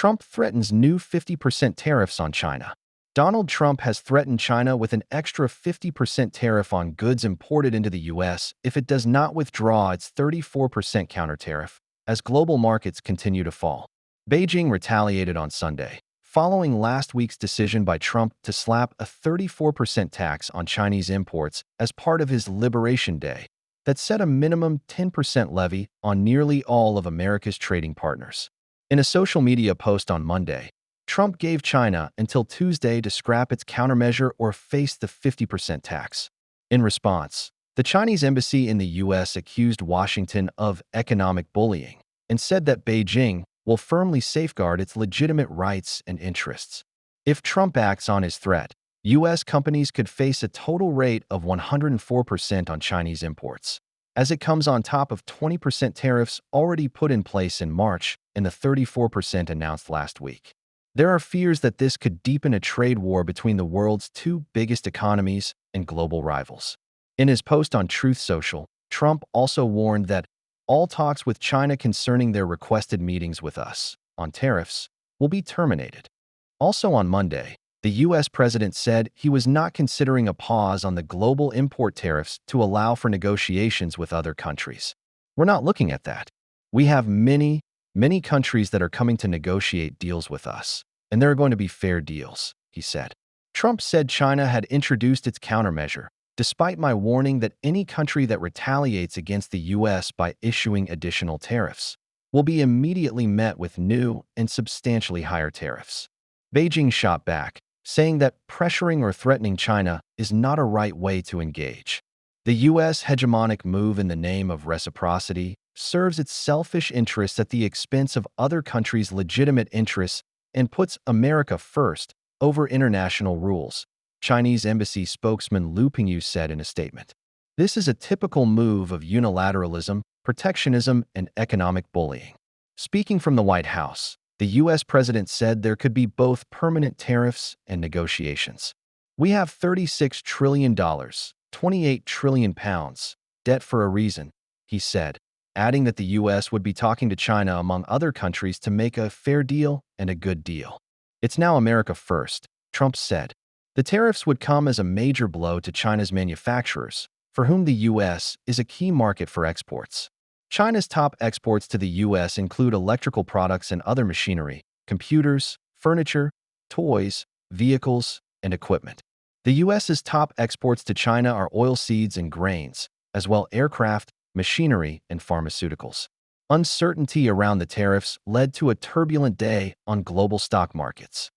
Trump threatens new 50% tariffs on China. Donald Trump has threatened China with an extra 50% tariff on goods imported into the U.S. if it does not withdraw its 34% counter tariff, as global markets continue to fall. Beijing retaliated on Sunday, following last week's decision by Trump to slap a 34% tax on Chinese imports as part of his Liberation Day that set a minimum 10% levy on nearly all of America's trading partners. In a social media post on Monday, Trump gave China until Tuesday to scrap its countermeasure or face the 50% tax. In response, the Chinese embassy in the U.S. accused Washington of economic bullying and said that Beijing will firmly safeguard its legitimate rights and interests. If Trump acts on his threat, U.S. companies could face a total rate of 104% on Chinese imports, as it comes on top of 20% tariffs already put in place in March and the 34% announced last week. There are fears that this could deepen a trade war between the world's two biggest economies and global rivals. In his post on Truth Social, Trump also warned that all talks with China concerning their requested meetings with us on tariffs will be terminated. Also on Monday, the U.S. president said he was not considering a pause on the global import tariffs to allow for negotiations with other countries. We're not looking at that. We have many countries that are coming to negotiate deals with us, and there are going to be fair deals, he said. Trump said China had introduced its countermeasure, despite my warning that any country that retaliates against the U.S. by issuing additional tariffs will be immediately met with new and substantially higher tariffs. Beijing shot back, saying that pressuring or threatening China is not a right way to engage. The U.S. hegemonic move in the name of reciprocity serves its selfish interests at the expense of other countries' legitimate interests and puts America first over international rules, Chinese embassy spokesman Lu Pingyu said in a statement. This is a typical move of unilateralism, protectionism, and economic bullying. Speaking from the White House, the U.S. president said there could be both permanent tariffs and negotiations. We have $36 trillion, 28 trillion pounds, debt for a reason, he said, adding that the U.S. would be talking to China among other countries to make a fair deal and a good deal. It's now America first, Trump said. The tariffs would come as a major blow to China's manufacturers, for whom the U.S. is a key market for exports. China's top exports to the U.S. include electrical products and other machinery, computers, furniture, toys, vehicles, and equipment. The U.S.'s top exports to China are oilseeds and grains, as well as aircraft, machinery, and pharmaceuticals. Uncertainty around the tariffs led to a turbulent day on global stock markets.